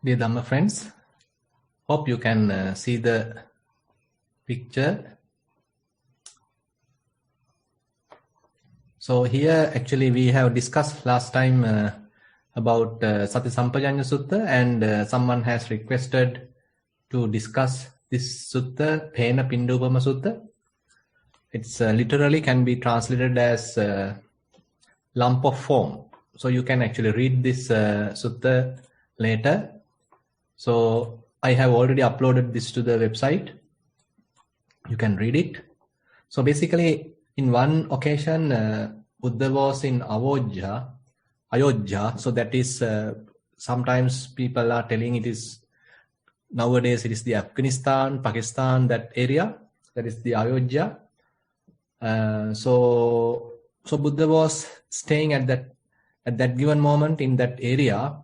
Dear Dhamma friends, hope you can see the picture. So here actually we have discussed last time about Sati Sampajanya Sutta, and someone has requested to discuss this Sutta, Phena Pindupama Sutta. It's literally can be translated as lump of foam. So you can actually read this Sutta later. So I have already uploaded this to the website. You can read it. So basically, in one occasion, Buddha was in Ayodhya. So that is, sometimes people are telling it is, nowadays it is the Afghanistan, Pakistan, that area. That is the Ayodhya. So Buddha was staying at that given moment in that area,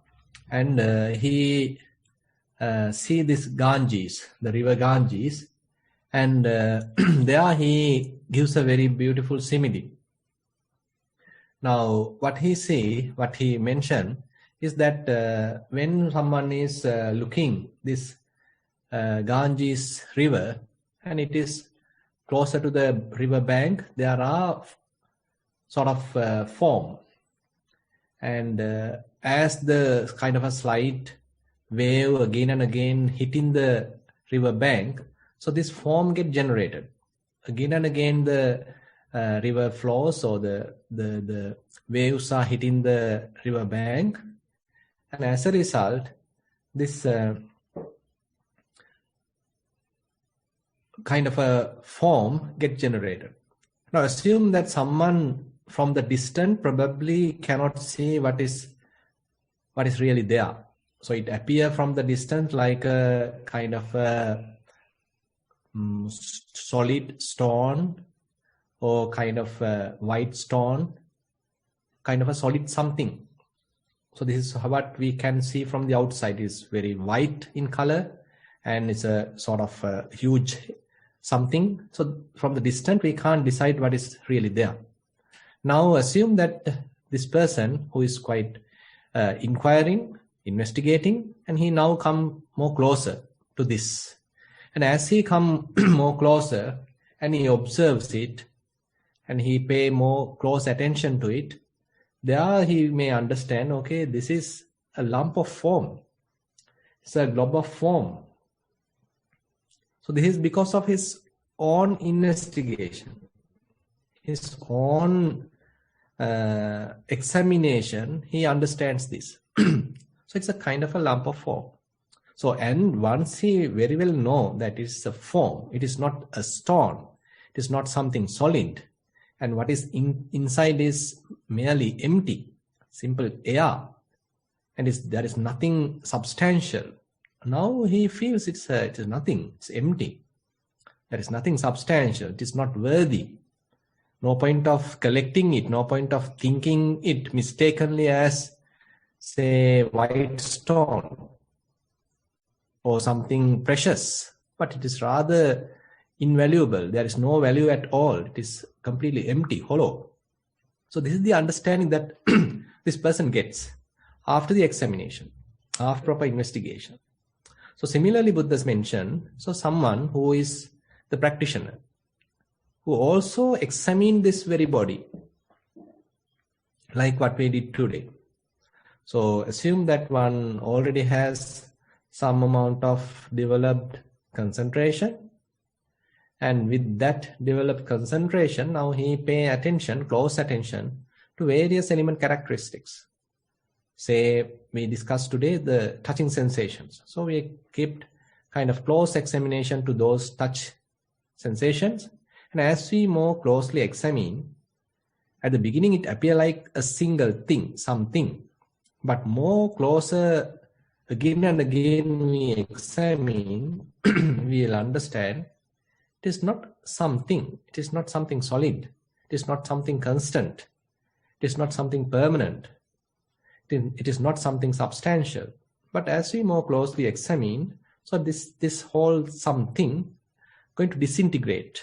and he see this Ganges, the river Ganges, and there he gives a very beautiful simile. Now, what he mentioned is that when someone is looking this Ganges river, and it is closer to the river bank, there are sort of foam, and as the kind of a slight wave again and again hitting the river bank, so this foam get generated. Again and again the river flows, or the waves are hitting the river bank, and as a result this kind of a foam get generated. Now assume that someone from the distance probably cannot see what is really there. So it appears from the distance like a kind of a solid stone, or kind of a white stone, kind of a solid something. So this is what we can see from the outside. It's very white in color, and it's a sort of a huge something. So from the distance we can't decide what is really there. Now assume that this person who is quite inquiring, investigating, and he now come more closer to this, and as he come more closer and he observes it and he pay more close attention to it, there he may understand, okay, this is a lump of foam, it's a glob of foam. So this is because of his own investigation, his own examination. He understands this. So it's a kind of a lump of foam. So, and once he very well know that it's a foam, it is not a stone, it is not something solid, and what is inside is merely empty, simple air, and there is nothing substantial. Now he feels it is nothing, it's empty. There is nothing substantial, it is not worthy. No point of collecting it, no point of thinking it mistakenly as, say, white stone or something precious, but it is rather invaluable. There is no value at all. It is completely empty, hollow. So this is the understanding that this person gets after the examination, after proper investigation. So similarly, Buddha's mentioned, so someone who is the practitioner, who also examined this very body, like what we did today. So assume that one already has some amount of developed concentration, and with that developed concentration, now he pay attention, close attention to various element characteristics. Say we discussed today the touching sensations. So we kept kind of close examination to those touch sensations, and as we more closely examine, at the beginning it appears like a single thing, something. But more closer, again and again we examine, we will understand it is not something, it is not something solid, it is not something constant, it is not something permanent, it is not something substantial. But as we more closely examine, so this whole something going to disintegrate.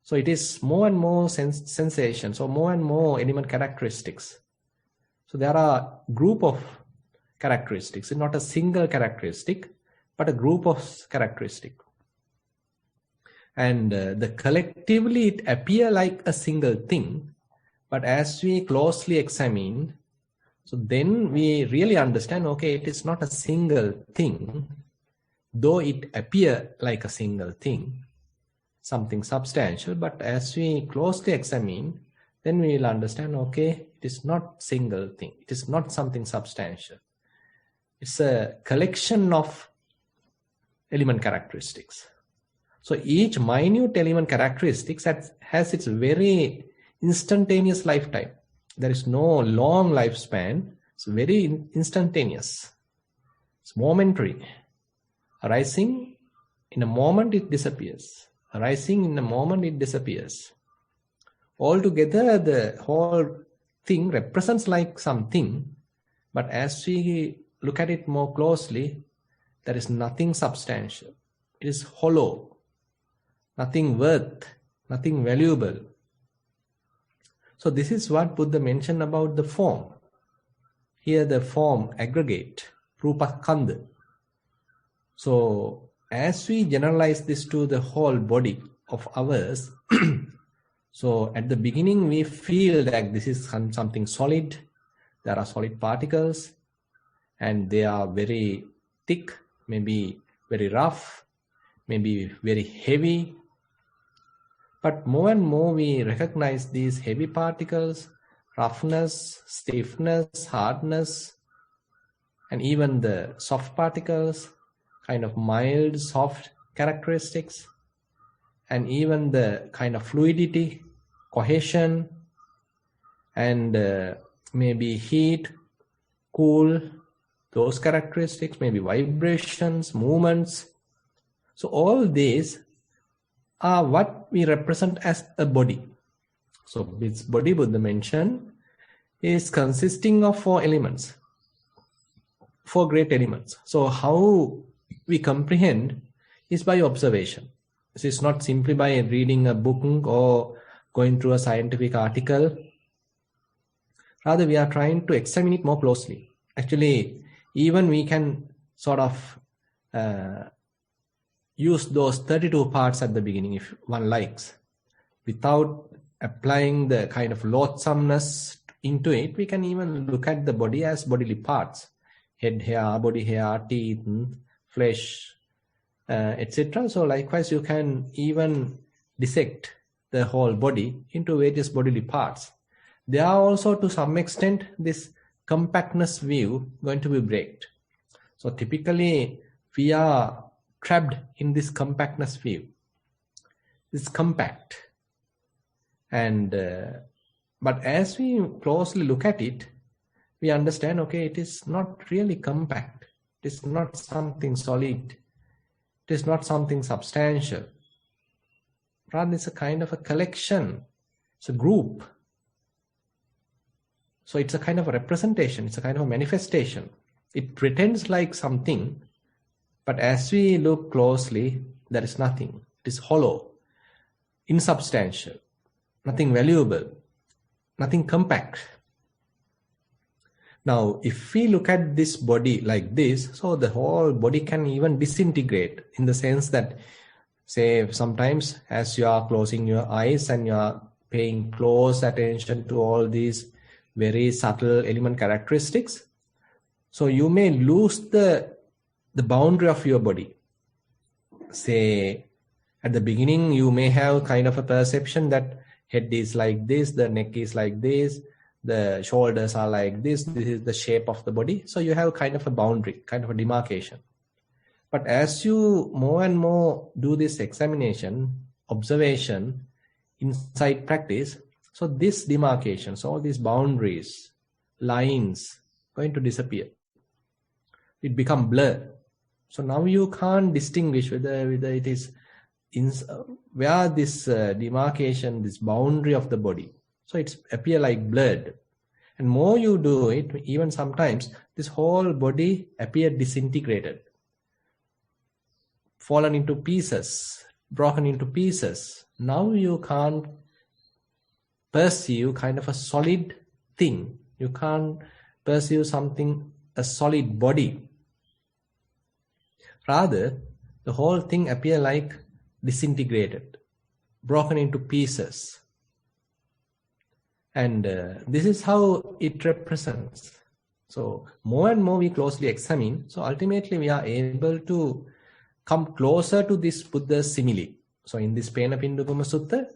So it is more and more sensations, or more and more element characteristics. So there are group of characteristics. It's not a single characteristic, but a group of characteristics. And the collectively it appear like a single thing, but as we closely examine, so then we really understand, okay, it is not a single thing, though it appear like a single thing, something substantial, but as we closely examine, then we will understand, okay, it is not single thing, it is not something substantial. It's a collection of element characteristics. So each minute element characteristics has its very instantaneous lifetime. There is no long lifespan. It's very instantaneous. It's momentary. Arising in a moment, it disappears. Arising in a moment, it disappears. Altogether, the whole thing represents like something, but as we look at it more closely, there is nothing substantial. It is hollow, nothing worth, nothing valuable. So this is what Buddha mentioned about the form. Here the form aggregate, rupa kanda. So as we generalize this to the whole body of ours, so at the beginning we feel that this is something solid. There are solid particles and they are very thick, maybe very rough, maybe very heavy. But more and more we recognize these heavy particles, roughness, stiffness, hardness, and even the soft particles, kind of mild, soft characteristics, and even the kind of fluidity, cohesion, and maybe heat, cool, those characteristics, maybe vibrations, movements. So all these are what we represent as a body. So this body Buddha mentioned is consisting of 4 elements, 4 great elements. So how we comprehend is by observation. This is not simply by reading a book or going through a scientific article. Rather, we are trying to examine it more closely. Actually, even we can sort of use those 32 parts at the beginning if one likes. Without applying the kind of loathsomeness into it, we can even look at the body as bodily parts. Head hair, body hair, teeth, flesh, etc. So likewise, you can even dissect the whole body into various bodily parts. There are also, to some extent, this compactness view going to be breaked. So typically, we are trapped in this compactness view. It's compact. And but as we closely look at it, we understand, okay, it is not really compact. It is not something solid. It is not something substantial. Rather, it's a kind of a collection. It's a group. So it's a kind of a representation. It's a kind of a manifestation. It pretends like something, but as we look closely, there is nothing. It is hollow, insubstantial, nothing valuable, nothing compact. Now, if we look at this body like this, so the whole body can even disintegrate in the sense that, say, sometimes as you are closing your eyes and you are paying close attention to all these very subtle element characteristics, so you may lose the boundary of your body. Say, at the beginning, you may have kind of a perception that head is like this, the neck is like this, the shoulders are like this is the shape of the body. So you have kind of a boundary, kind of a demarcation. But as you more and more do this examination, observation, insight practice, so this demarcation, so all these boundaries, lines, going to disappear. It become blur. So now you can't distinguish whether it is where this demarcation, this boundary of the body. So it's appear like blurred. And more you do it, even sometimes this whole body appear disintegrated, fallen into pieces, broken into pieces. Now you can't perceive kind of a solid thing. You can't perceive something a solid body. Rather, the whole thing appear like disintegrated, broken into pieces. And this is how it represents. So more and more we closely examine, so ultimately we are able to come closer to this Buddha simile. So in this Phena Pindupama Sutta,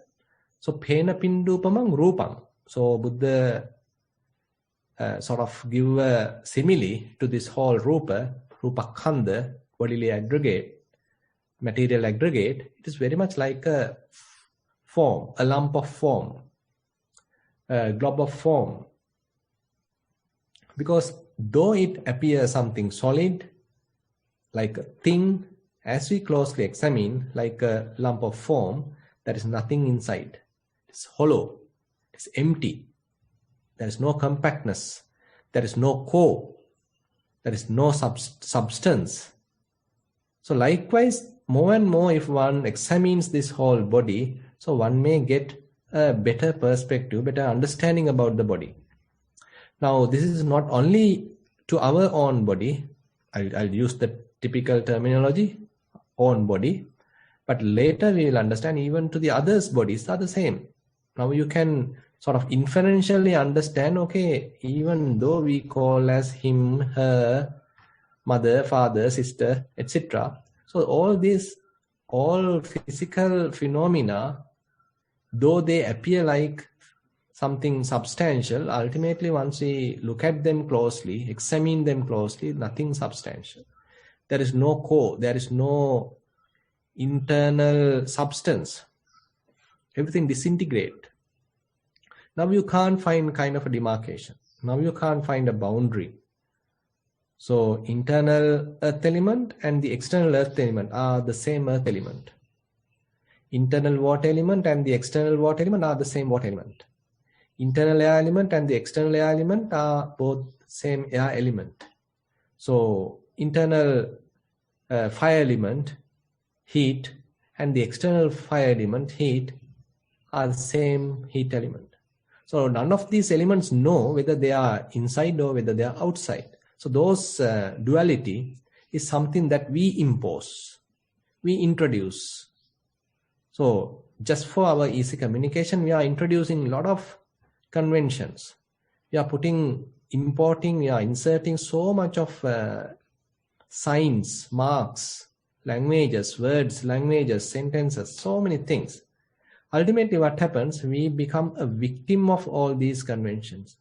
so Phena Pindupamang Rupam. So Buddha sort of give a simile to this whole Rupa Khandha, bodily aggregate, material aggregate. It is very much like a form, a lump of form, a glob of form. Because though it appears something solid, like a thing, as we closely examine, like a lump of form, there is nothing inside. It's hollow, it's empty. There is no compactness, there is no core, there is no substance. So likewise, more and more if one examines this whole body, so one may get a better perspective, better understanding about the body. Now, this is not only to our own body. I'll use the typical terminology, own body, but later we will understand even to the others' bodies are the same. Now you can sort of inferentially understand, okay, even though we call as him, her, mother, father, sister, etc. So all physical phenomena, though they appear like something substantial, ultimately once we look at them closely, examine them closely, nothing substantial. There is no core, there is no internal substance. Everything disintegrate. Now you can't find kind of a demarcation. Now you can't find a boundary. So internal earth element and the external earth element are the same earth element. Internal water element and the external water element are the same water element. Internal air element and the external air element are both same air element. So internal fire element, heat, and the external fire element, heat, are the same heat element. So none of these elements know whether they are inside or whether they are outside. So those duality is something that we impose, we introduce. So just for our easy communication, we are introducing a lot of conventions. We are importing, we are inserting so much of signs, marks, languages, words, languages, sentences, so many things. Ultimately what happens, we become a victim of all these conventions.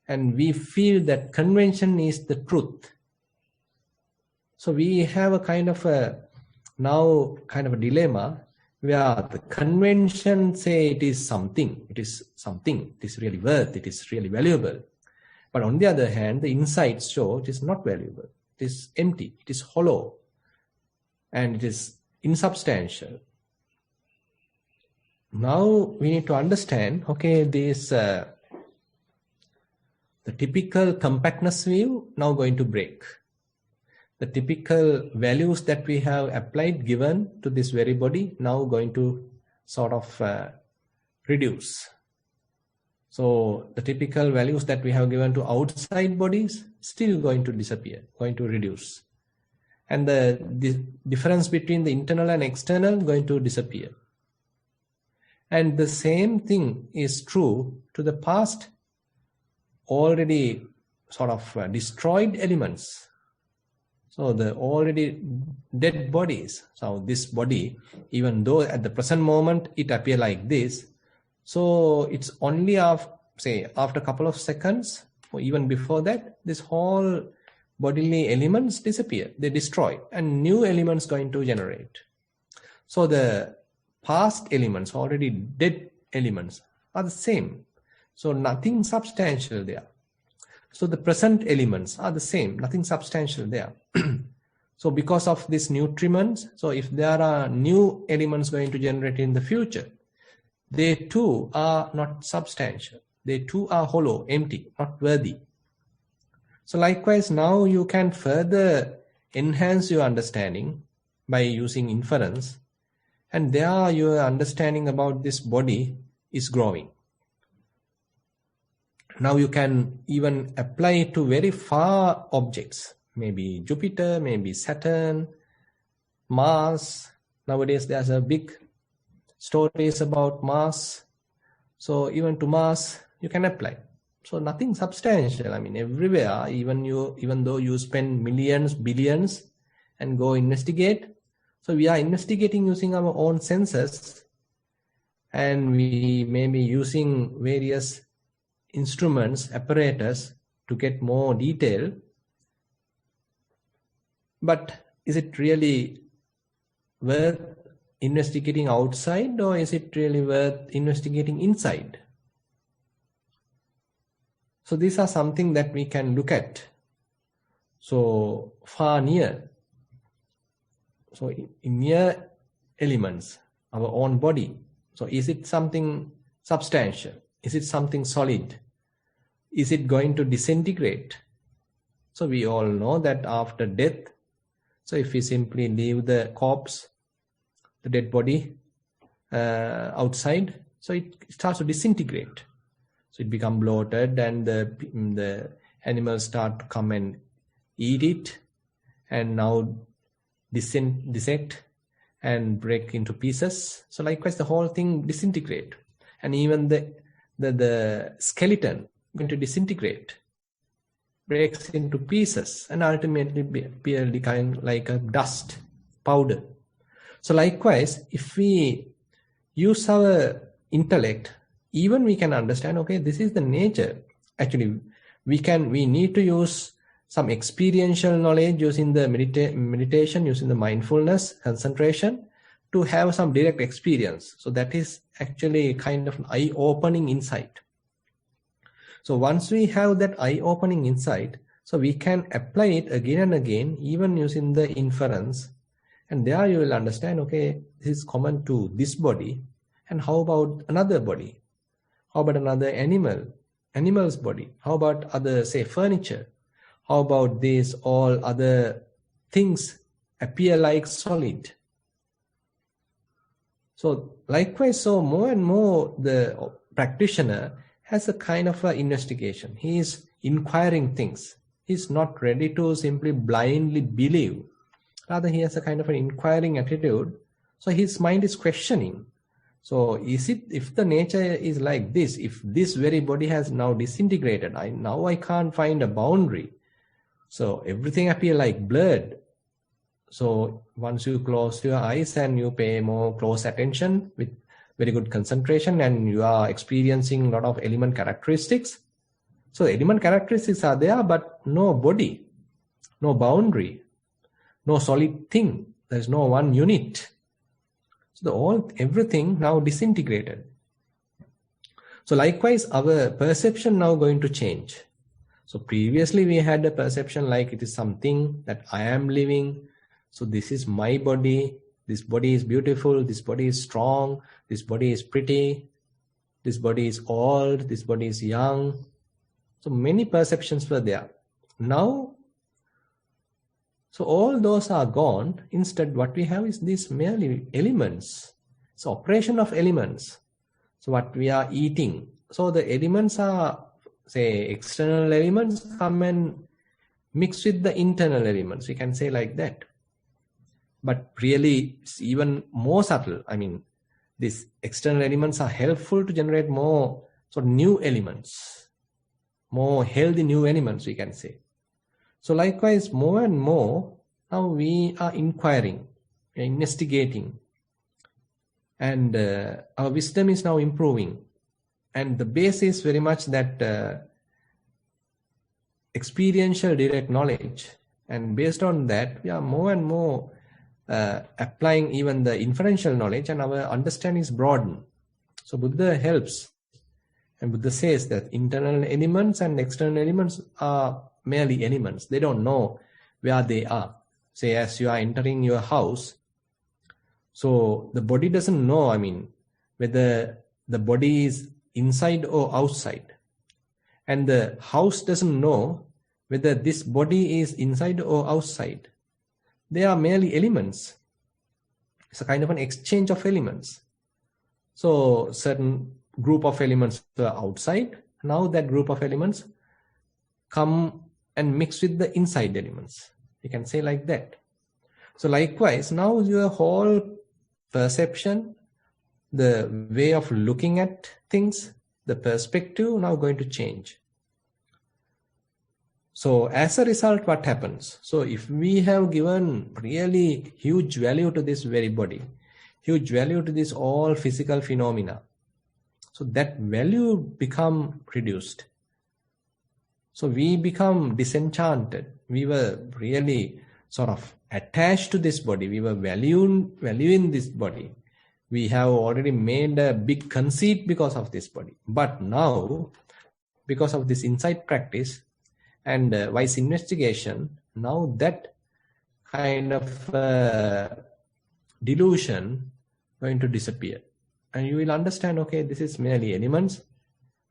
And we feel that convention is the truth. So we have a kind of a dilemma where the convention say it is something, it is really worth, it is really valuable. But on the other hand, the insights show it is not valuable, it is empty, it is hollow, and it is insubstantial. Now we need to understand, okay, this the typical compactness view now going to break. The typical values that we have applied, given to this very body, now going to sort of reduce. So the typical values that we have given to outside bodies still going to disappear, going to reduce. And the difference between the internal and external going to disappear. And the same thing is true to the past already sort of destroyed elements. So the already dead bodies. So this body, even though at the present moment it appears like this, so it's only after a couple of seconds or even before that, this whole bodily elements disappear, they destroy, and new elements going to generate. So the past elements, already dead elements, are the same. So nothing substantial there. So the present elements are the same, nothing substantial there. So because of this nutriments, so if there are new elements going to generate in the future, they too are not substantial. They too are hollow, empty, not worthy. So likewise, now you can further enhance your understanding by using inference, and there your understanding about this body is growing. Now you can even apply it to very far objects, maybe Jupiter, maybe Saturn, Mars. Nowadays there's a big stories about Mars. So even to Mars you can apply. So nothing substantial. I mean, everywhere, even though you spend millions, billions and go investigate. So we are investigating using our own senses, and we may be using various instruments, apparatus to get more detail. But is it really worth investigating outside, or is it really worth investigating inside? So these are something that we can look at. So far near. So in near elements, our own body. So is it something substantial? Is it something solid? Is it going to disintegrate? So we all know that after death, so if we simply leave the corpse, the dead body outside, so it starts to disintegrate. So it becomes bloated, and the animals start to come and eat it, and now dissect and break into pieces. So likewise, the whole thing disintegrate, and even the skeleton going to disintegrate, breaks into pieces, and ultimately appear kind like a dust powder. So likewise, if we use our intellect, even we can understand, okay, this is the nature. Actually, we need to use some experiential knowledge using the meditation, using the mindfulness, concentration, to have some direct experience. So that is actually kind of an eye-opening insight. So once we have that eye-opening insight, so we can apply it again and again, even using the inference. And there you will understand, okay, this is common to this body. And how about another body? How about another animal's body? How about other, say, furniture? How about these all other things appear like solid? So likewise, so more and more the practitioner has a kind of an investigation. He is inquiring things. He's not ready to simply blindly believe. Rather, he has a kind of an inquiring attitude. So his mind is questioning. So is it, if the nature is like this, if this very body has now disintegrated, now I can't find a boundary. So everything appears like blurred. So once you close your eyes and you pay more close attention with very good concentration, and you are experiencing a lot of element characteristics. So element characteristics are there, but no body, no boundary, no solid thing. There is no one unit. So everything now disintegrated. So likewise, our perception now going to change. So previously we had a perception like it is something that I am living. So this is my body. This body is beautiful. This body is strong. This body is pretty. This body is old. This body is young. So many perceptions were there. Now, so all those are gone. Instead, what we have is these merely elements. So operation of elements. So what we are eating. So the elements are, say, external elements come and mix with the internal elements. We can say like that. But really, it's even more subtle. I mean, these external elements are helpful to generate more sort of new elements, more healthy new elements, we can say. So likewise, more and more, now we are inquiring, we are investigating, and our wisdom is now improving. And the base is very much that experiential direct knowledge. And based on that, we are more and more applying even the inferential knowledge, and our understanding is broadened. So Buddha helps, and Buddha says that internal elements and external elements are merely elements. They don't know where they are. Say, as you are entering your house, so the body doesn't know, I mean, whether the body is inside or outside. And the house doesn't know whether this body is inside or outside. They are merely elements. It's a kind of an exchange of elements. So certain group of elements are outside, Now that group of elements come and mix with the inside elements. You can say like that. So likewise, now your whole perception, the way of looking at things, the perspective now going to change. So as a result, what happens? So if we have given really huge value to this very body, huge value to this all physical phenomena, so that value become reduced. So we become disenchanted. We were really sort of attached to this body. We were valuing this body. We have already made a big conceit because of this body. But now, because of this insight practice and wise investigation, now that kind of delusion going to disappear. And you will understand, okay, this is merely elements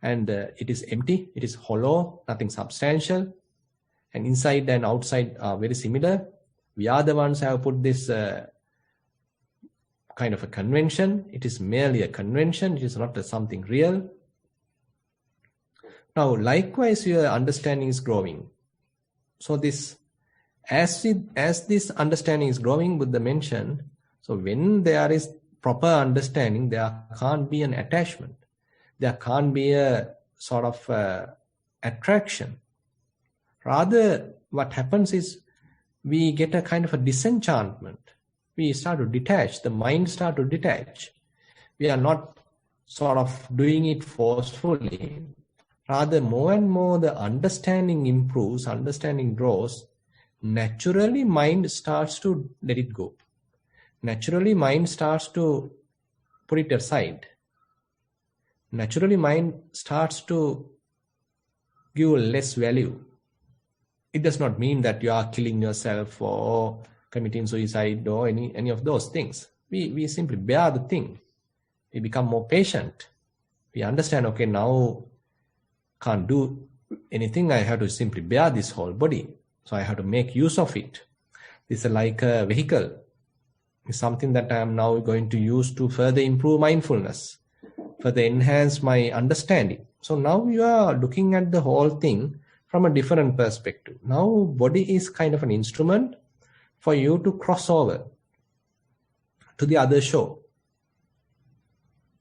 and it is empty, it is hollow, nothing substantial. And inside and outside are very similar. We are the ones who have put this kind of a convention. It is merely a convention. It is not something real. Now, likewise, your understanding is growing. So this, as this understanding is growing, Buddha mentioned, so when there is proper understanding, there can't be an attachment. There can't be a sort of attraction. Rather, what happens is we get a kind of a disenchantment. We start to detach, the mind start to detach. We are not sort of doing it forcefully. Rather, more and more the understanding improves, understanding grows. Naturally, mind starts to let it go. Naturally, mind starts to put it aside. Naturally, mind starts to give less value. It does not mean that you are killing yourself or committing suicide or any of those things. We simply bear the thing. We become more patient. We understand, okay, now can't do anything. I have to simply bear this whole body. So I have to make use of it. This is like a vehicle. It's something that I am now going to use to further improve mindfulness, further enhance my understanding. So now you are looking at the whole thing from a different perspective. Now body is kind of an instrument for you to cross over to the other shore.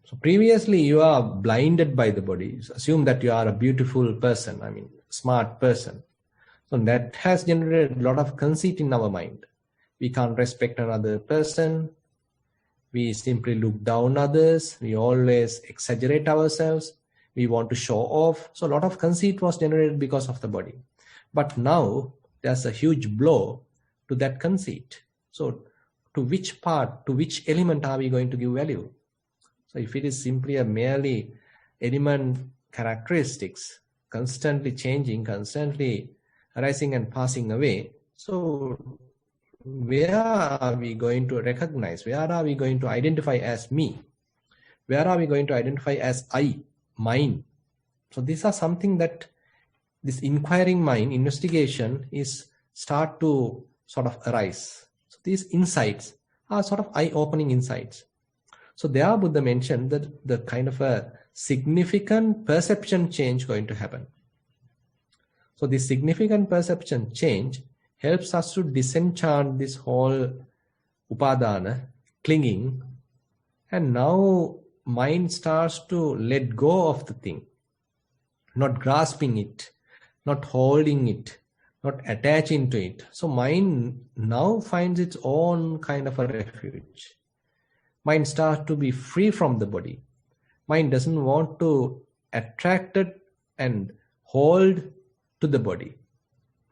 So previously you are blinded by the body. Assume that you are a beautiful person, smart person. So that has generated a lot of conceit in our mind. We can't respect another person. We simply look down others. We always exaggerate ourselves. We want to show off. So a lot of conceit was generated because of the body. But now there's a huge blow to that conceit. So to which part, to which element are we going to give value? So if it is simply a merely element characteristics, constantly changing, constantly arising and passing away, so where are we going to recognize? Where are we going to identify as me? Where are we going to identify as I, mine? So these are something that this inquiring mind, investigation is start to sort of arise. So these insights are sort of eye-opening insights. So there Buddha mentioned that the kind of a significant perception change going to happen. So this significant perception change helps us to disenchant this whole upadana, clinging, and now mind starts to let go of the thing, not grasping it, not holding it, not attaching to it. So mind now finds its own kind of a refuge. Mind starts to be free from the body. Mind doesn't want to attract it and hold to the body.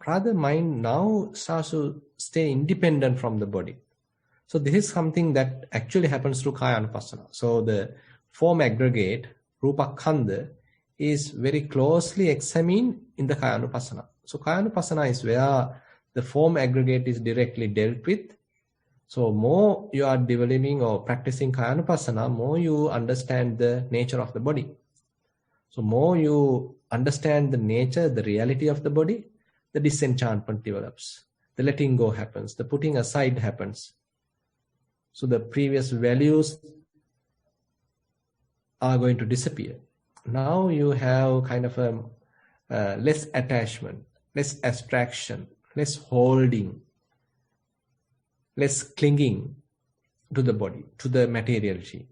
Rather, mind now starts to stay independent from the body. So this is something that actually happens through Kayanupassana. So the form aggregate, Rupa Khandha, is very closely examined in the Kayanupassana. So Kayanupassana is where the form aggregate is directly dealt with. So more you are developing or practicing Kayanupassana, more you understand the nature of the body. So more you understand the nature, the reality of the body, the disenchantment develops. The letting go happens. The putting aside happens. So the previous values are going to disappear. now you have kind of a less attachment, less abstraction, less holding, less clinging to the body, to the materiality.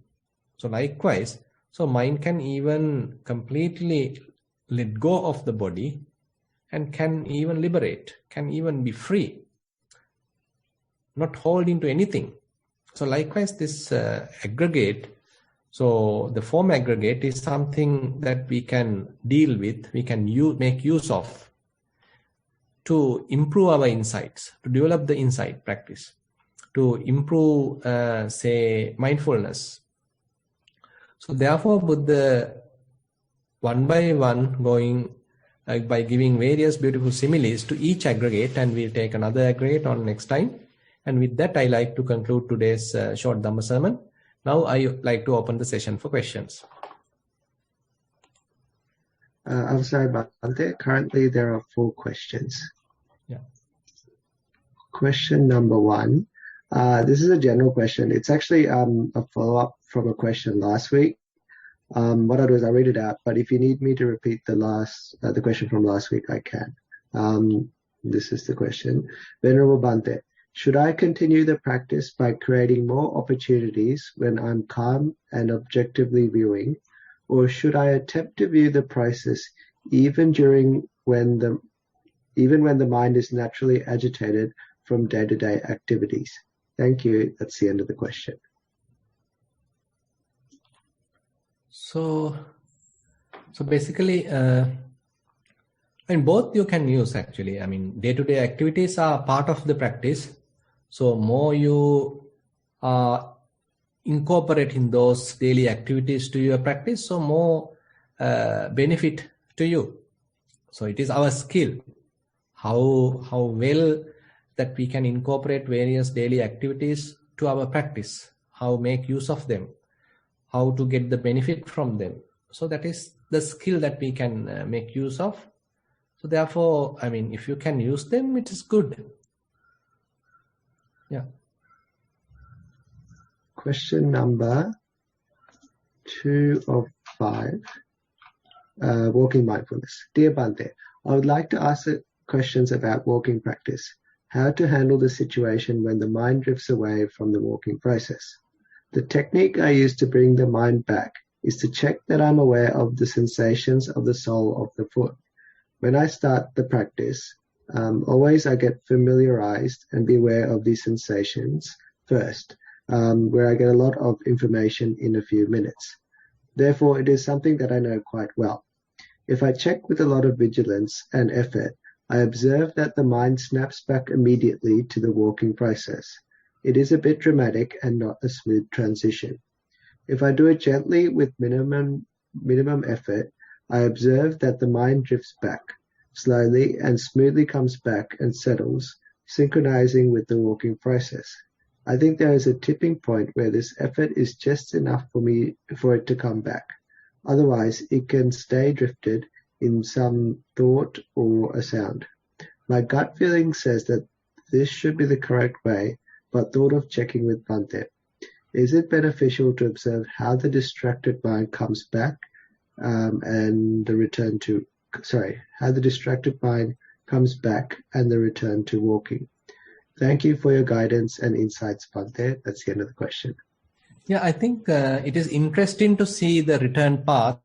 So likewise, so mind can even completely let go of the body and can even liberate, can even be free, not holding to anything. So likewise, this aggregate, so the form aggregate is something that we can deal with, we can make use of to improve our insights, to develop the insight practice, to improve, say, mindfulness. So therefore, Buddha, one by one, going by giving various beautiful similes to each aggregate, and we'll take another aggregate on next time. And with that, I like to conclude today's short Dhamma sermon. Now I like to open the session for questions. I'm sorry, Bhante. Currently, there are 4 questions. Yeah. Question number 1. This is a general question. It's actually a follow-up from a question last week. What I'll do is I'll read it out, but if you need me to repeat the question from last week, I can. This is the question. Venerable Bhante, should I continue the practice by creating more opportunities when I'm calm and objectively viewing, or should I attempt to view the process even when the mind is naturally agitated from day-to-day activities? Thank you. That's the end of the question. So basically, both you can use actually. I mean, day-to-day activities are part of the practice. So more you are incorporating those daily activities to your practice, so more benefit to you. So it is our skill, how well that we can incorporate various daily activities to our practice, how make use of them, how to get the benefit from them. So that is the skill that we can make use of. So therefore, I mean, if you can use them, it is good. Yeah. Question number 2 of 5. Walking mindfulness. Dear Bhante, I would like to ask questions about walking practice. How to handle the situation when the mind drifts away from the walking process. The technique I use to bring the mind back is to check that I'm aware of the sensations of the sole of the foot. When I start the practice, always I get familiarized and be aware of these sensations first, where I get a lot of information in a few minutes. Therefore, it is something that I know quite well. If I check with a lot of vigilance and effort, I observe that the mind snaps back immediately to the walking process. It is a bit dramatic and not a smooth transition. If I do it gently with minimum effort, I observe that the mind drifts back slowly and smoothly comes back and settles, synchronizing with the walking process. I think there is a tipping point where this effort is just enough for it to come back. Otherwise, it can stay drifted in some thought or a sound. My gut feeling says that this should be the correct way, but thought of checking with Bhante. Is it beneficial to observe how the distracted mind comes back how the distracted mind comes back and the return to walking? Thank you for your guidance and insights, Bhante. That's the end of the question. Yeah, I think it is interesting to see the return path,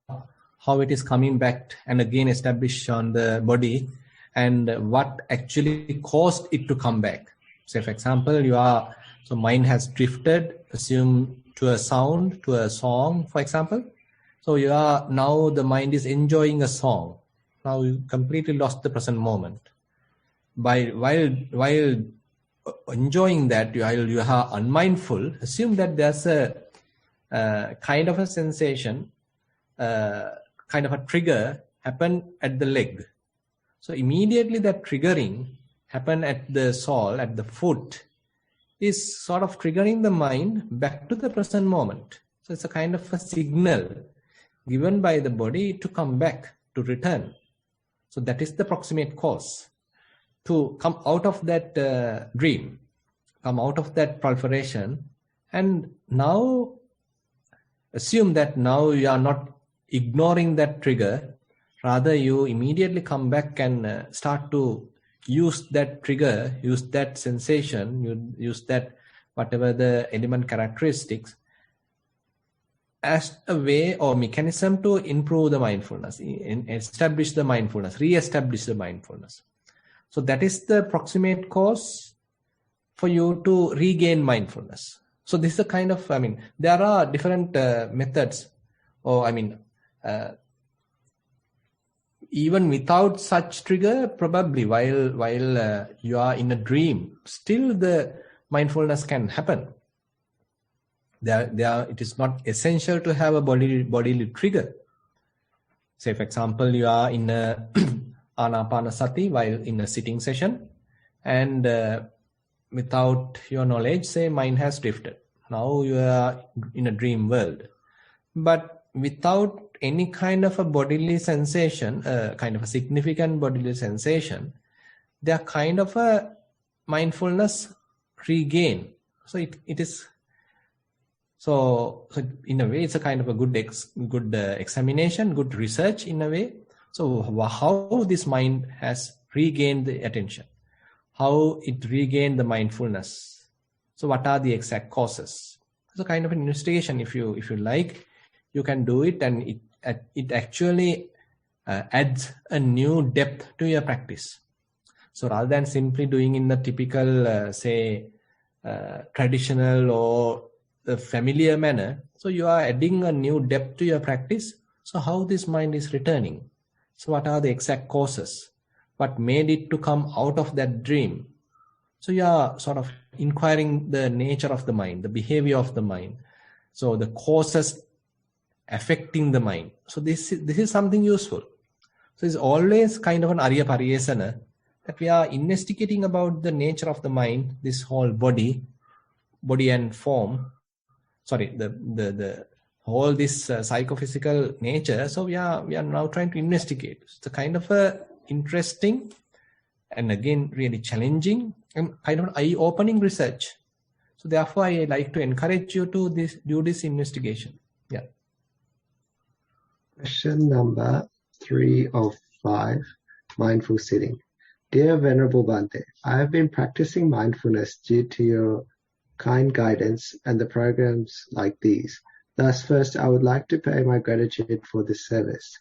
how it is coming back and again established on the body, and what actually caused it to come back. Say, for example, mind has drifted, assume to a sound, to a song, for example. So now the mind is enjoying a song. Now you completely lost the present moment. While enjoying that, you are unmindful, assume that there's a kind of a sensation, kind of a trigger happen at the leg. So immediately that triggering happen at the sole, at the foot, is sort of triggering the mind back to the present moment. So it's a kind of a signal given by the body to come back, to return. So that is the proximate cause. To come out of that dream, come out of that proliferation, and now assume that now you are not ignoring that trigger. Rather, you immediately come back and start to use that trigger, use that sensation, you use that whatever the element characteristics as a way or mechanism to improve the mindfulness, establish the mindfulness, re-establish the mindfulness. So that is the proximate cause for you to regain mindfulness. So this is a kind of, there are different methods, or even without such trigger, probably while you are in a dream, still the mindfulness can happen. It is not essential to have a bodily trigger. Say, for example, you are in a anapanasati while in a sitting session, and without your knowledge, say, mind has drifted. Now you are in a dream world. But without any kind of a bodily sensation, kind of a significant bodily sensation, they are kind of a mindfulness regain. So it is. So in a way, it's a kind of a good examination, good research in a way. So how this mind has regained the attention, how it regained the mindfulness. So what are the exact causes? It's a kind of an investigation. If you like, you can do it, and it actually adds a new depth to your practice. So rather than simply doing in the typical, traditional or the familiar manner, so you are adding a new depth to your practice. So how this mind is returning? So what are the exact causes? What made it to come out of that dream? So you are sort of inquiring the nature of the mind, the behavior of the mind. So the causes affecting the mind. So this is something useful. So it's always kind of an Arya Pariyesana, that we are investigating about the nature of the mind, this whole body and form. Sorry, the whole this psychophysical nature. So we are now trying to investigate. It's a kind of a interesting and again really challenging and kind of eye-opening research. So therefore, I like to encourage you to do this investigation. Yeah. Question number 3 of 5, mindful sitting. Dear Venerable Bhante, I have been practicing mindfulness due to your kind guidance and the programs like these. Thus, first, I would like to pay my gratitude for this service.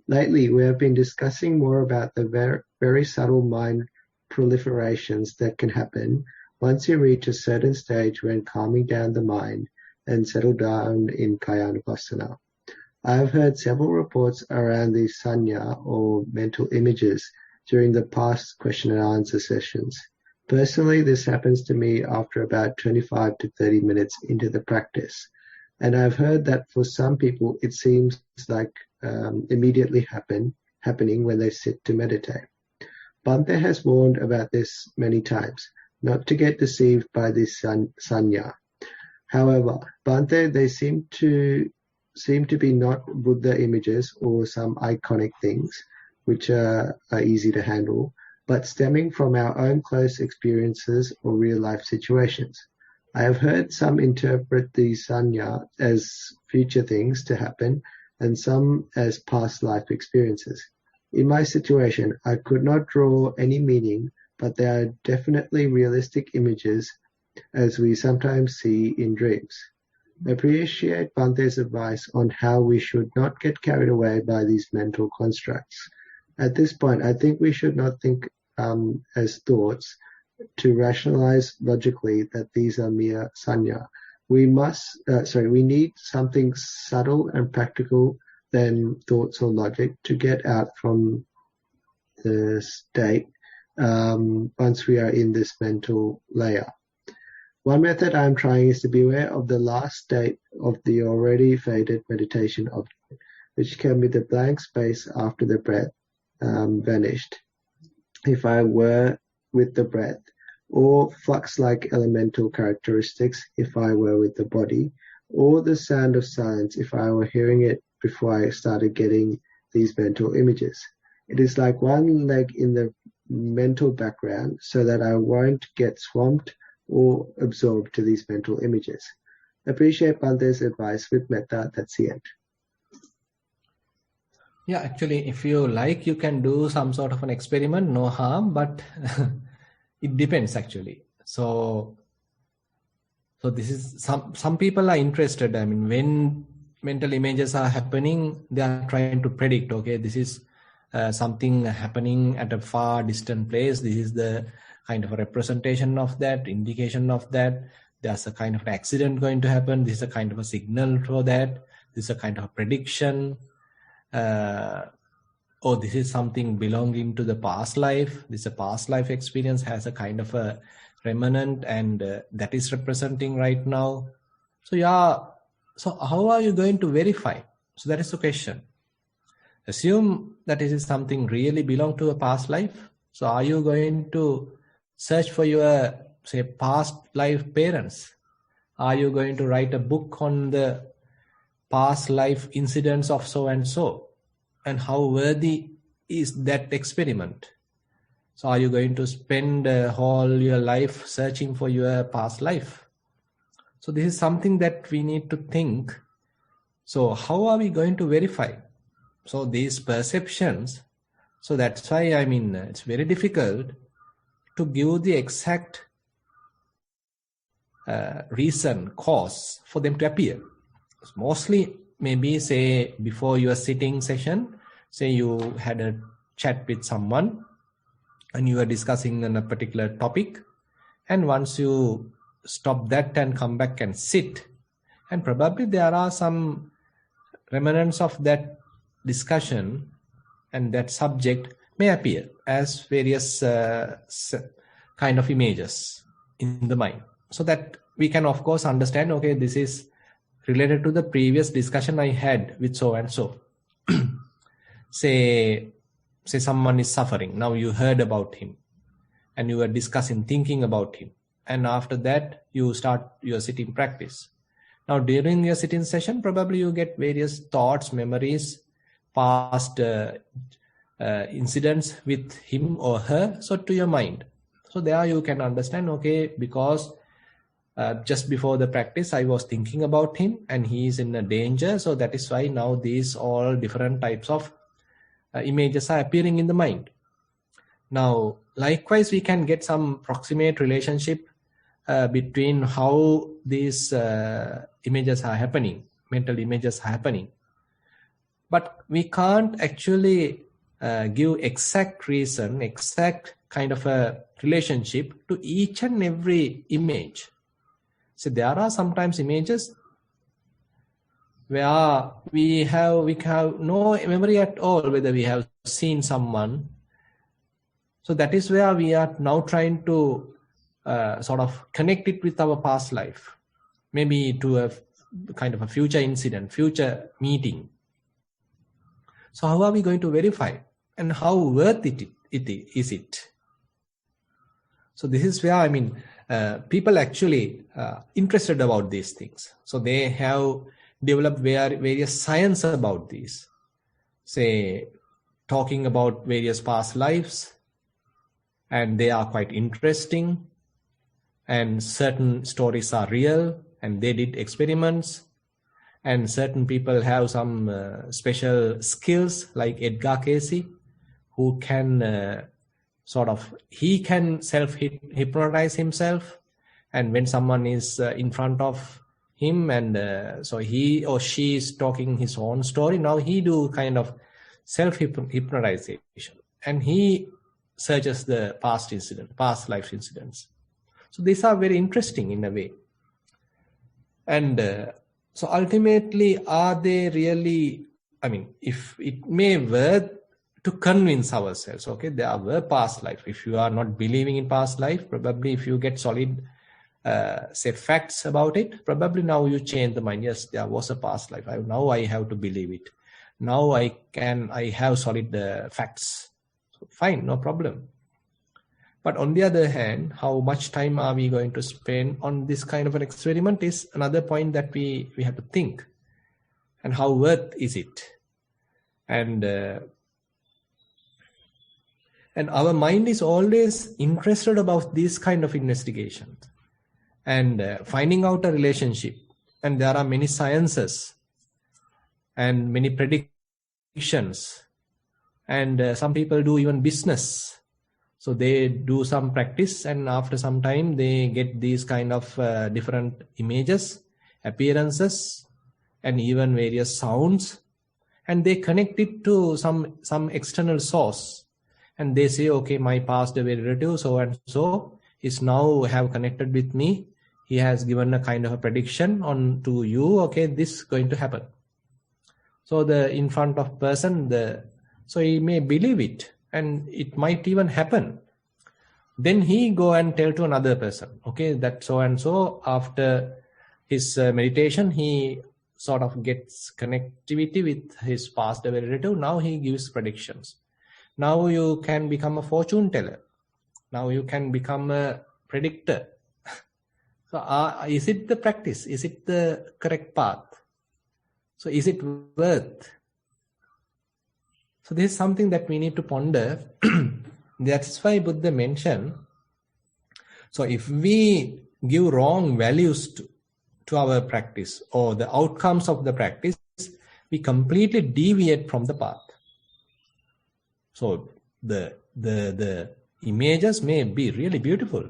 Lately, we have been discussing more about the very subtle mind proliferations that can happen once you reach a certain stage when calming down the mind and settle down in Kayanupassana. I have heard several reports around the sanya or mental images during the past question and answer sessions. Personally, this happens to me after about 25 to 30 minutes into the practice. And I've heard that for some people, it seems like immediately happening when they sit to meditate. Bhante has warned about this many times, not to get deceived by this sanya. However, Bhante, they seem to be not Buddha images or some iconic things, which are easy to handle, but stemming from our own close experiences or real-life situations. I have heard some interpret the sanya as future things to happen and some as past life experiences. In my situation, I could not draw any meaning, but they are definitely realistic images as we sometimes see in dreams. I appreciate Bhante's advice on how we should not get carried away by these mental constructs. At this point, I think we should not think as thoughts to rationalize logically that these are mere sanya. We need something subtle and practical than thoughts or logic to get out from the state once we are in this mental layer. One method I am trying is to be aware of the last state of the already faded meditation object, which can be the blank space after the breath vanished, if I were with the breath, or flux-like elemental characteristics if I were with the body, or the sound of silence if I were hearing it before I started getting these mental images. It is like one leg in the mental background so that I won't get swamped or absorbed to these mental images. Appreciate Bhante's advice with metta. That's the end. Yeah, actually, if you like, you can do some sort of an experiment, no harm, but it depends actually. So this is some people are interested. I mean, when mental images are happening, they are trying to predict. Okay, this is something happening at a far distant place. This is the kind of a representation of that, indication of that. There's a kind of an accident going to happen. This is a kind of a signal for that. This is a kind of a prediction. Oh, this is something belonging to the past life. This a past life experience has a kind of a remnant, and that is representing right now. So yeah, so how are you going to verify? So that is the question. Assume that it is something really belong to a past life. So are you going to search for your, say, past life parents? Are you going to write a book on the past life incidents of so and so? And how worthy is that experiment? So are you going to spend all your life searching for your past life? So this is something that we need to think. So how are we going to verify? So these perceptions, so that's why, I mean, it's very difficult to give the exact reason, cause for them to appear. Mostly, maybe say before your sitting session, say you had a chat with someone and you were discussing on a particular topic, and once you stop that and come back and sit, and probably there are some remnants of that discussion, and that subject may appear as various kind of images in the mind, so that we can of course understand, okay, this is related to the previous discussion I had with so and so. Say someone is suffering. Now you heard about him and you were discussing, thinking about him. And after that, you start your sitting practice. Now during your sitting session, probably you get various thoughts, memories, past incidents with him or her, so to your mind. So there you can understand, okay, because just before the practice, I was thinking about him and he is in a danger. So that is why now these all different types of images are appearing in the mind. Now, likewise, we can get some proximate relationship between how these images are happening, mental images are happening. But we can't actually give exact reason, exact kind of a relationship to each and every image. So there are sometimes images where we have no memory at all whether we have seen someone. So that is where we are now trying to sort of connect it with our past life, maybe to a kind of a future incident, future meeting. So how are we going to verify, and how worth it is it? So this is where, I mean, people actually interested about these things. So they have developed various science about these, say talking about various past lives, and they are quite interesting, and certain stories are real, and they did experiments, and certain people have some special skills, like Edgar Cayce, who can he can self-hypnotize himself, and when someone is in front of him, and so he or she is talking his own story, now he do kind of self-hypnotization, and he searches the past life incidents. So these are very interesting in a way. And so ultimately, are they really, I mean, if it may worth to convince ourselves, okay, there were past life. If you are not believing in past life, probably if you get solid say facts about it, probably now you change the mind. Yes, there was a past life. Now I have to believe it. Now I have solid facts. So fine, no problem. But on the other hand, how much time are we going to spend on this kind of an experiment is another point that we have to think. And how worth is it? And our mind is always interested about this kind of investigations, and finding out a relationship. And there are many sciences and many predictions predictions, and some people do even business. So they do some practice, and after some time they get these kind of different images, appearances, and even various sounds, and they connect it to some external source, and they say, okay, my past relative so and so is now have connected with me. He has given a kind of a prediction on to you. Okay, this is going to happen. So the in front of person, so he may believe it, and it might even happen. Then he go and tell to another person, okay, that so and so after his meditation, he sort of gets connectivity with his past relative. Now he gives predictions. Now you can become a fortune teller. Now you can become a predictor. So is it the practice? Is it the correct path? So is it worth? So this is something that we need to ponder. That's why Buddha mentioned, so if we give wrong values to our practice or the outcomes of the practice, we completely deviate from the path. So the images may be really beautiful.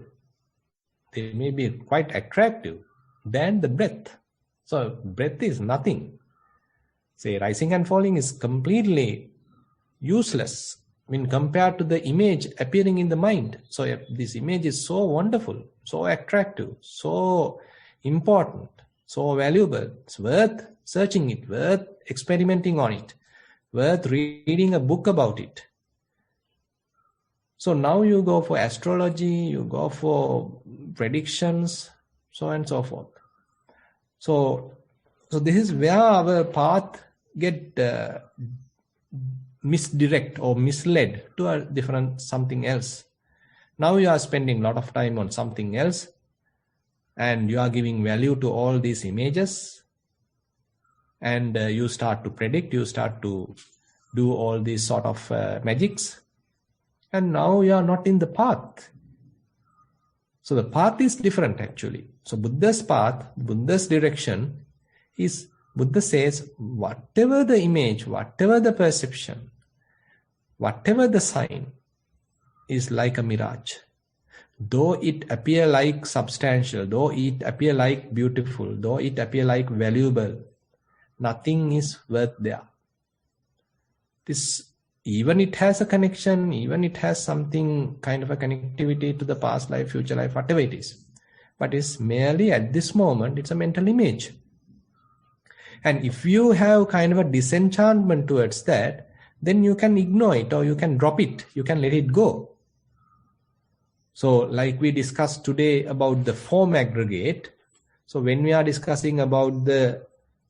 They may be quite attractive than the breath. So breath is nothing. Say rising and falling is completely useless when compared to the image appearing in the mind. So this image is so wonderful, so attractive, so important, so valuable. It's worth searching it, worth experimenting on it, worth reading a book about it. So now you go for astrology, you go for predictions, so on and so forth. So this is where our path get misdirect or misled to a different something else. Now you are spending a lot of time on something else, and you are giving value to all these images, and you start to predict, you start to do all these sort of magics, and now you are not in the path. So the path is different actually. So Buddha's path, Buddha's direction is, Buddha says, whatever the image, whatever the perception, whatever the sign is like a mirage. Though it appear like substantial, though it appear like beautiful, though it appear like valuable, nothing is worth there. This, even it has a connection, even it has something kind of a connectivity to the past life, future life, whatever it is. But it's merely at this moment, it's a mental image. And if you have kind of a disenchantment towards that, then you can ignore it or you can drop it, you can let it go. So like we discussed today about the form aggregate, so when we are discussing about the,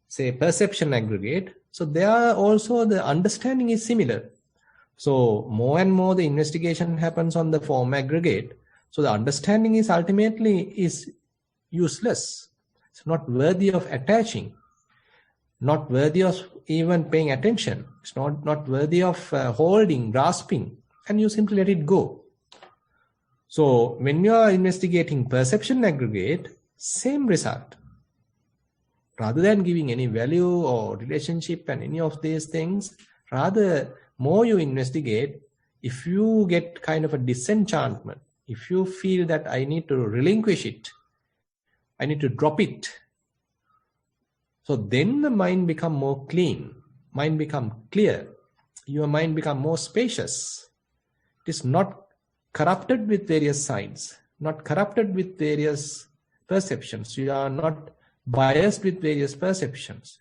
say, perception aggregate, so there also the understanding is similar. So more and more the investigation happens on the form aggregate, so the understanding is ultimately is useless. It's not worthy of attaching, not worthy of even paying attention. It's not worthy of holding, grasping, and you simply let it go. So when you are investigating perception aggregate, same result. Rather than giving any value or relationship and any of these things, rather more you investigate, if you get kind of a disenchantment, if you feel that I need to relinquish it, I need to drop it, so then the mind become more clean, mind become clear, your mind become more spacious. It is not corrupted with various signs, not corrupted with various perceptions. You are not biased with various perceptions.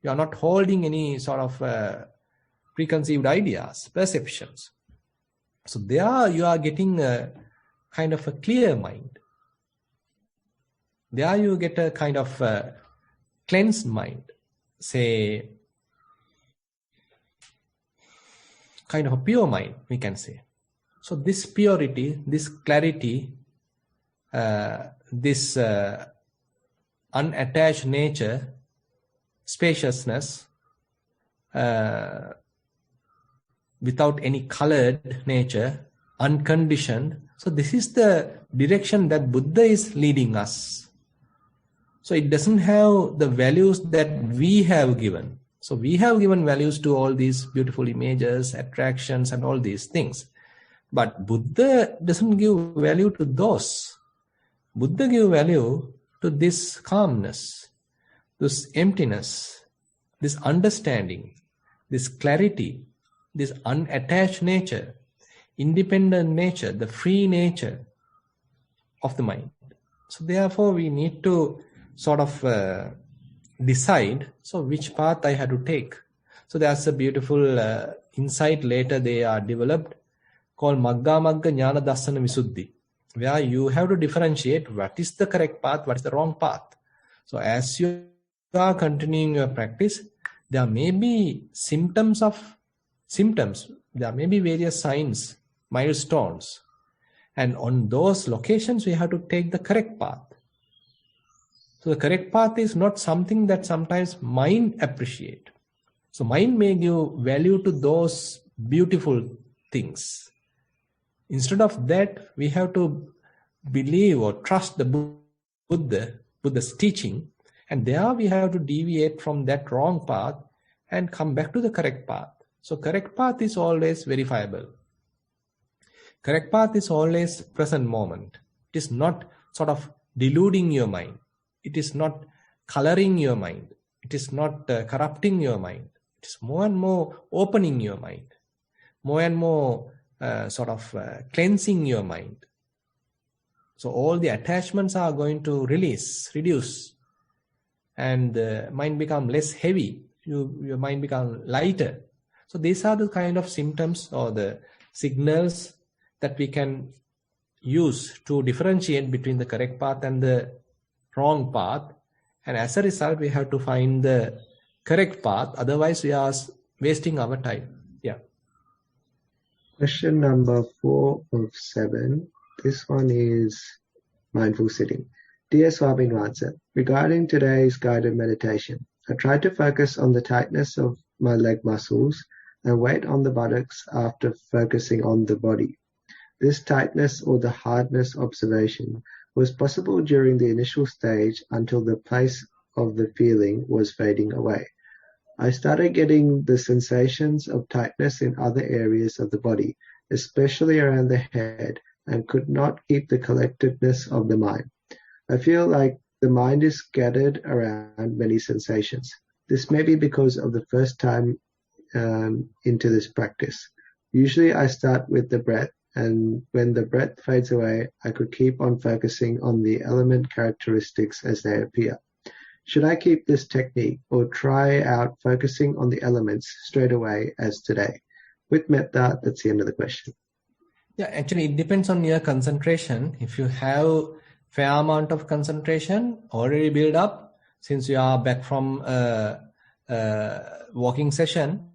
You are not holding any sort of preconceived ideas, perceptions. So there you are getting a kind of a clear mind. There you get a kind of cleansed mind, say, kind of a pure mind, we can say. So this purity, this clarity, this unattached nature, spaciousness, without any colored nature, unconditioned. So this is the direction that Buddha is leading us. So it doesn't have the values that we have given. So we have given values to all these beautiful images, attractions, and all these things. But Buddha doesn't give value to those. Buddha gives value to this calmness, this emptiness, this understanding, this clarity, this unattached nature, independent nature, the free nature of the mind. So therefore we need to sort of decide, so which path I had to take. So there's a beautiful insight later they are developed called Magga Magga Jnana Dassana Visuddhi, where you have to differentiate what is the correct path, what is the wrong path. So as you are continuing your practice, there may be symptoms, there may be various signs, milestones, and on those locations we have to take the correct path. So the correct path is not something that sometimes mind appreciate. So mind may give value to those beautiful things. Instead of that, we have to believe or trust the Buddha's teaching, and there we have to deviate from that wrong path and come back to the correct path. So correct path is always verifiable. Correct path is always present moment. It is not sort of deluding your mind. It is not coloring your mind. It is not corrupting your mind. It is more and more opening your mind. More and more cleansing your mind. So all the attachments are going to reduce, and the mind become less heavy. Your mind become lighter. So these are the kind of symptoms or the signals that we can use to differentiate between the correct path and the wrong path. And as a result, we have to find the correct path. Otherwise, we are wasting our time. Yeah. Question number 4 of 7. This one is mindful sitting. Dear Swabinwansa, regarding today's guided meditation, I tried to focus on the tightness of my leg muscles and weight on the buttocks after focusing on the body. This tightness or the hardness observation was possible during the initial stage until the place of the feeling was fading away. I started getting the sensations of tightness in other areas of the body, especially around the head, and could not keep the collectedness of the mind. I feel like the mind is scattered around many sensations. This may be because of the first time into this practice. Usually I start with the breath, and when the breath fades away, I could keep on focusing on the element characteristics as they appear. Should I keep this technique or try out focusing on the elements straight away as today? With metta, that's the end of the question. Yeah, actually it depends on your concentration. If you have fair amount of concentration already built up, since you are back from walking session,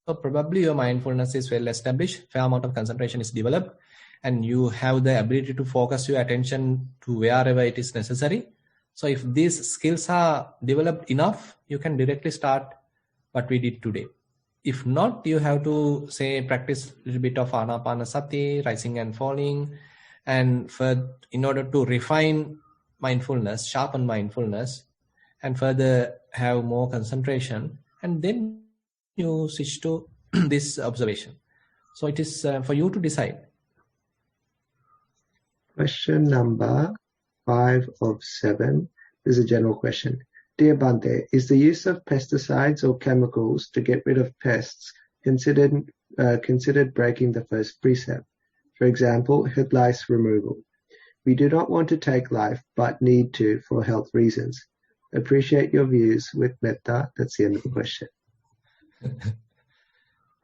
so probably your mindfulness is well established, fair amount of concentration is developed, and you have the ability to focus your attention to wherever it is necessary. So if these skills are developed enough, you can directly start what we did today. If not, you have to say practice a little bit of anapanasati, rising and falling, and in order to refine mindfulness, sharpen mindfulness, and further have more concentration, and then you switch to this observation. So it is for you to decide. Question number 5 of 7 is a general question. Dear Bhante, is the use of pesticides or chemicals to get rid of pests considered breaking the first precept? For example, head lice removal. We do not want to take life, but need to for health reasons. Appreciate your views with metta. That's the end of the question.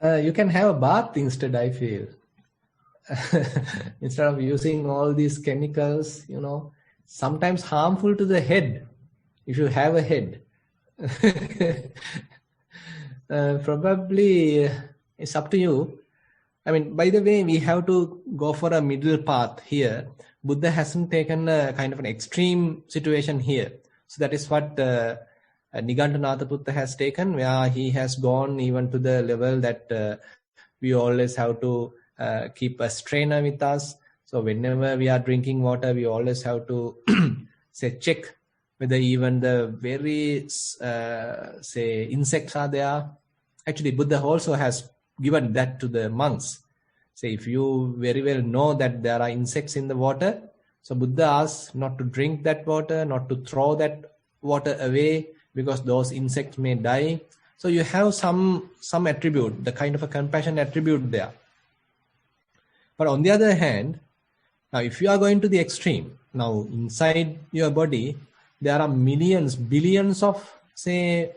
You can have a bath instead, I feel. Instead of using all these chemicals, sometimes harmful to the head, if you have a head. Probably it's up to you. I mean, by the way, we have to go for a middle path here. Buddha hasn't taken a kind of an extreme situation here. So that is what Nigantanatha has taken, where he has gone even to the level that we always have to keep a strainer with us. So whenever we are drinking water, we always have to check whether even the very, say, insects are there. Actually, Buddha also has given that to the monks. Say, if you very well know that there are insects in the water, so Buddha asks not to drink that water, not to throw that water away, because those insects may die. So you have some attribute, the kind of a compassion attribute there. But on the other hand, now if you are going to the extreme, now inside your body, there are millions, billions of, say,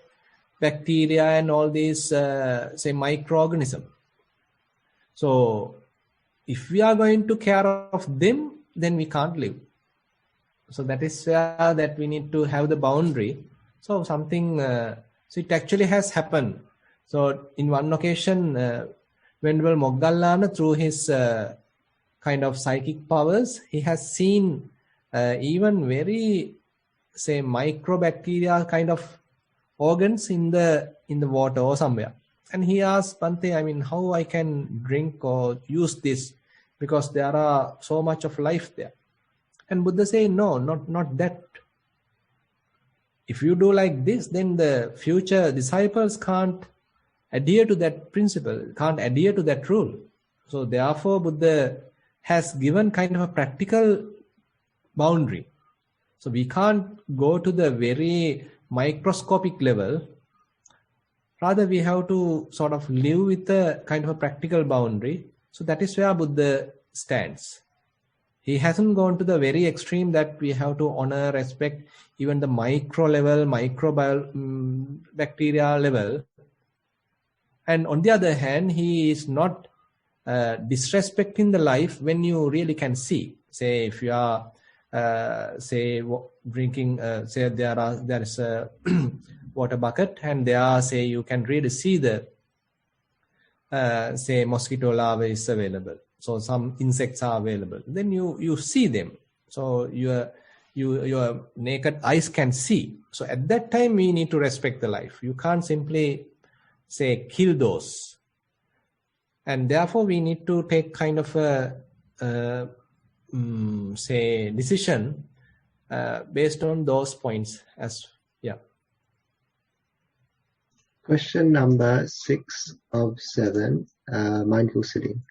bacteria and all these, say, microorganisms. So if we are going to care of them, then we can't live. So that is where that we need to have the boundary. So something, so it actually has happened. So in one occasion, Venerable Moggallana, through his kind of psychic powers, he has seen even very, say, microbacteria kind of organs in the water or somewhere. And he asked Bhante, I mean, how I can drink or use this, because there are so much of life there. And Buddha say, no, not that. If you do like this, then the future disciples can't adhere to that principle, can't adhere to that rule. So therefore, Buddha has given kind of a practical boundary. So we can't go to the very microscopic level. Rather, we have to sort of live with a kind of a practical boundary. So that is where Buddha stands. He hasn't gone to the very extreme that we have to honor, respect even the micro level, bacteria level. And on the other hand, he is not disrespecting the life when you really can see. Say, if you are, say, drinking, say there is a water bucket, and there, say, you can really see the, say, mosquito larvae is available. So some insects are available. Then you see them. So your naked eyes can see. So at that time, we need to respect the life. You can't simply, say, kill those. And therefore, we need to take kind of a, say, decision based on those points as, yeah. Question number 6 of 7, mindful sitting.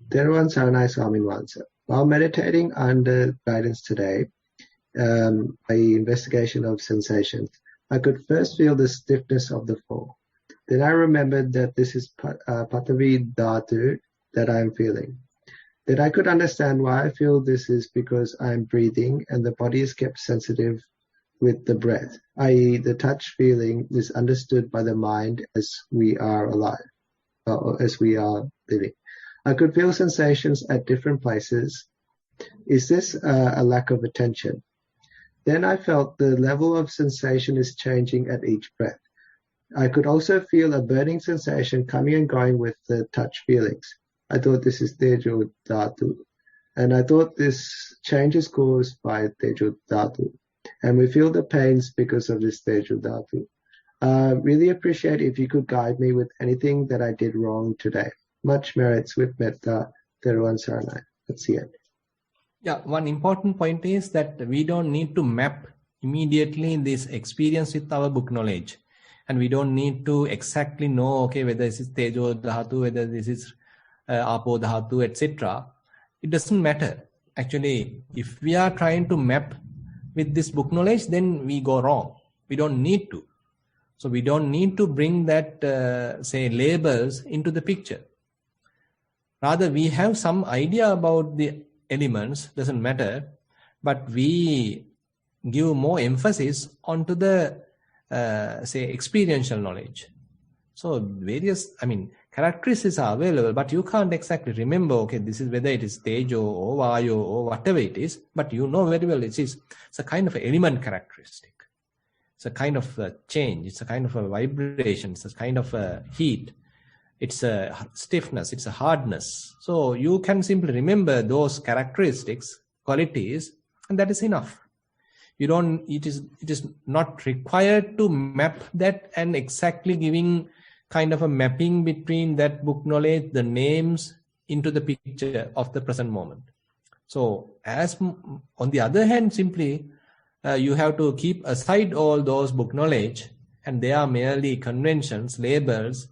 Thero and Saranai Swamin Wansa. While meditating under guidance today, by investigation of sensations, I could first feel the stiffness of the fall. Then I remembered that this is Patavi Dhatu that I am feeling. Then I could understand why I feel this is because I am breathing and the body is kept sensitive with the breath, i.e. the touch feeling is understood by the mind as we are alive, or as we are living. I could feel sensations at different places. Is this a lack of attention? Then I felt the level of sensation is changing at each breath. I could also feel a burning sensation coming and going with the touch feelings. I thought this is Tejo Dhatu. And I thought this change is caused by Tejo Dhatu. And we feel the pains because of this Tejo Dhatu. Really appreciate if you could guide me with anything that I did wrong today. Much merits with Metta, Thero and Saranai. That's the end. Yeah, one important point is that we don't need to map immediately this experience with our book knowledge. And we don't need to exactly know, okay, whether this is Tejo Dhatu, whether this is Apo Dhatu, etc. It doesn't matter. Actually, if we are trying to map with this book knowledge, then we go wrong. We don't need to. So we don't need to bring that, say, labels into the picture. Rather, we have some idea about the elements, doesn't matter, but we give more emphasis onto the, say, experiential knowledge. So various, characteristics are available, but you can't exactly remember, okay, this is whether it is Tejo or Vayo or whatever it is, but you know very well it's a kind of an element characteristic. It's a kind of a change, it's a kind of a vibration, it's a kind of a heat. It's a stiffness, it's a hardness. So you can simply remember those characteristics, qualities, and that is enough. You don't, it is not required to map that and exactly giving kind of a mapping between that book knowledge, the names into the picture of the present moment. So as on the other hand, simply you have to keep aside all those book knowledge, and they are merely conventions, labels,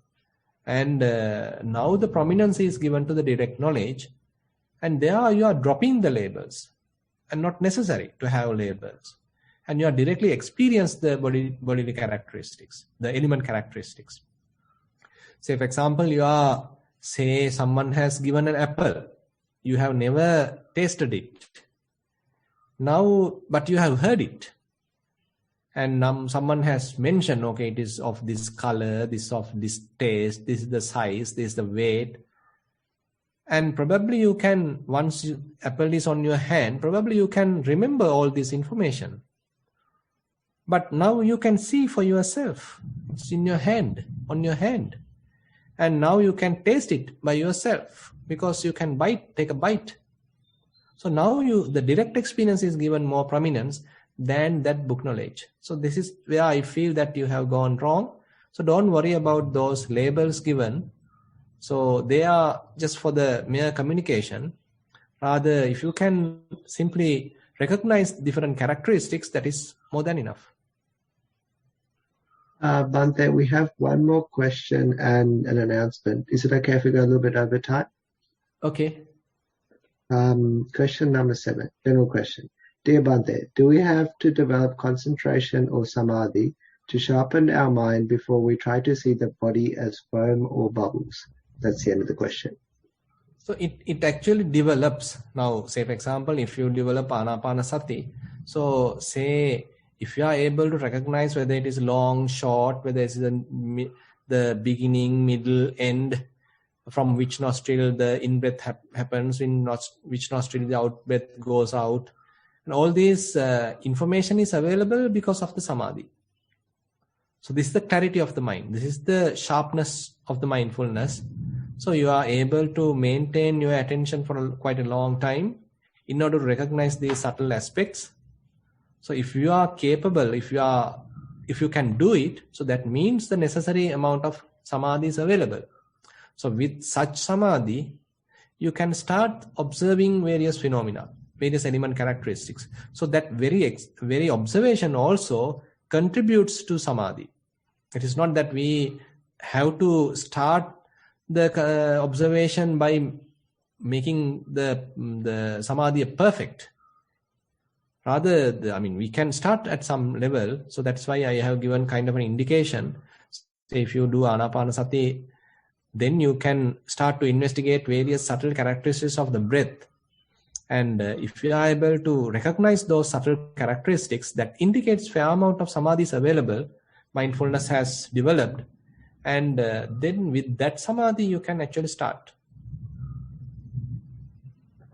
and now the prominence is given to the direct knowledge, and there you are dropping the labels, and not necessary to have labels, and you are directly experience the bodily characteristics, the element characteristics. Say, for example, say someone has given an apple, you have never tasted it. Now, but you have heard it. And someone has mentioned, okay, it is of this color, this of this taste, this is the size, this is the weight. And probably you can, once apple is on your hand, probably you can remember all this information. But now you can see for yourself. It's in your hand, on your hand. And now you can taste it by yourself because you can take a bite. So now the direct experience is given more prominence than that book knowledge. So this is where I feel that you have gone wrong. So don't worry about those labels given. So they are just for the mere communication. Rather, if you can simply recognize different characteristics, that is more than enough. Bhante, we have one more question and an announcement. Is it okay if we go a little bit over time? Okay. Question number 7, general question. Dear Bhante, do we have to develop concentration or samadhi to sharpen our mind before we try to see the body as foam or bubbles? That's the end of the question. So it actually develops. Now, say for example, if you develop anapanasati, so say if you are able to recognize whether it is long, short, whether it is the beginning, middle, end, from which nostril the in-breath happens, which nostril the out-breath goes out, and all this information is available because of the samadhi. So this is the clarity of the mind. This is the sharpness of the mindfulness. So you are able to maintain your attention for quite a long time in order to recognize these subtle aspects. So if you are capable, if you can do it, so that means the necessary amount of samadhi is available. So with such samadhi, you can start observing various phenomena, various element characteristics. So that very observation also contributes to samadhi. It is not that we have to start the observation by making the samadhi perfect. Rather, we can start at some level. So that's why I have given kind of an indication. Say if you do anapanasati, then you can start to investigate various subtle characteristics of the breath. And if you are able to recognize those subtle characteristics, that indicates fair amount of samadhi is available, mindfulness has developed. And then with that samadhi, you can actually start.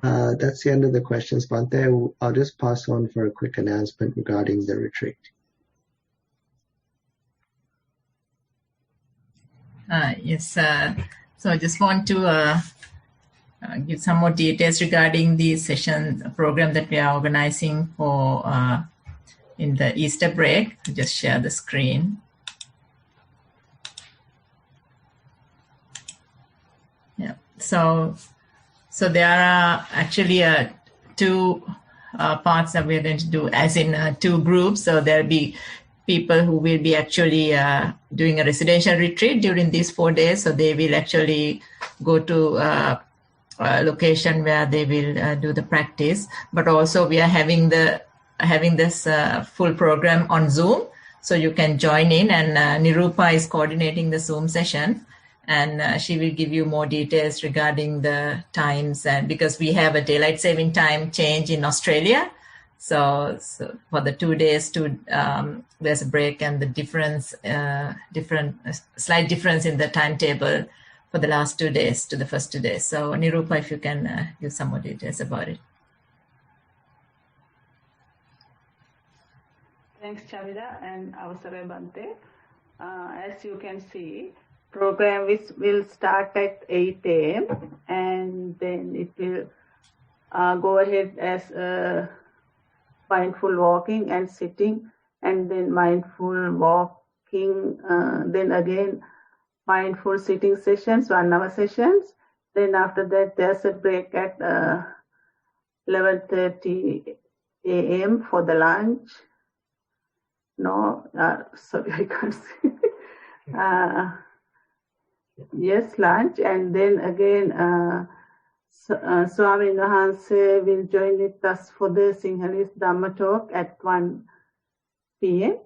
That's the end of the questions, Bhante. I'll just pass on for a quick announcement regarding the retreat. Yes, so I just want to give some more details regarding the session program that we are organizing for in the Easter break. I'll just share the screen. Yeah, so there are actually 2 parts that we're going to do, as in 2 groups. So there'll be people who will be actually doing a residential retreat during these 4 days. So they will actually go to a location where they will do the practice. But also we are having this full program on Zoom. So you can join in, and Nirupa is coordinating the Zoom session. And she will give you more details regarding the times, and because we have a daylight saving time change in Australia. So for the 2 days, there's a break, and the slight difference in the timetable for the last 2 days to the first 2 days. So Nirupa, if you can give some more details about it. Thanks, Chavida and Avasare Bhante. As you can see, program will start at 8 a.m. and then it will go ahead as mindful walking and sitting, and then mindful walking, then again mindful sitting sessions, 1 hour sessions. Then after that there's a break at 11:30 a.m. for the lunch, No, sorry, I can't see. Yes, lunch, and then again, Swami Wahanse will join with us for the Sinhalese Dhamma talk at 1 p.m.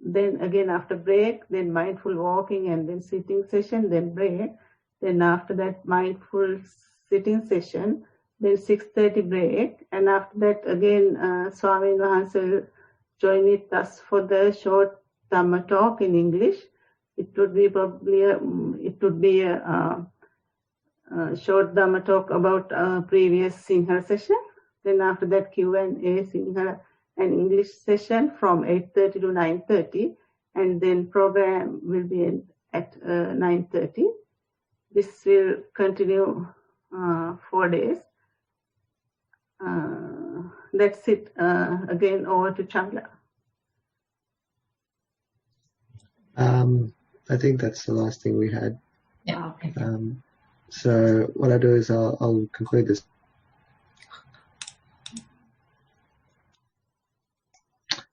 Then again after break, then mindful walking and then sitting session, then break. Then after that mindful sitting session, then 6:30 break. And after that again Swami Wahanse will join with us for the short Dhamma talk in English. It would be probably a short Dhamma talk about previous Sinhala session. Then after that Q&A Sinhala and English session from 8:30 to 9:30, and then program will be at 9:30. This will continue 4 days. That's it. Again, over to Chandra. I think that's the last thing we had. Yeah. Okay. So what I'll do is I'll conclude this.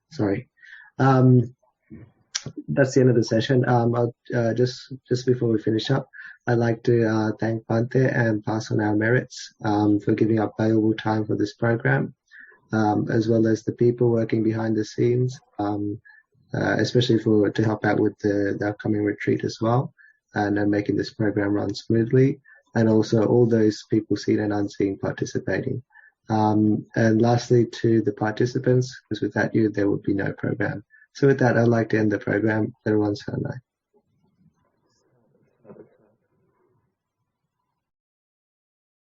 Sorry. That's the end of the session. I'll, just before we finish up, I'd like to thank Bhante and pass on our merits for giving up valuable time for this program, as well as the people working behind the scenes, especially to help out with the upcoming retreat as well, and making this program run smoothly, and also all those people seen and unseen participating. And lastly, to the participants, because without you, there would be no program. So with that, I'd like to end the program. Everyone's had a night.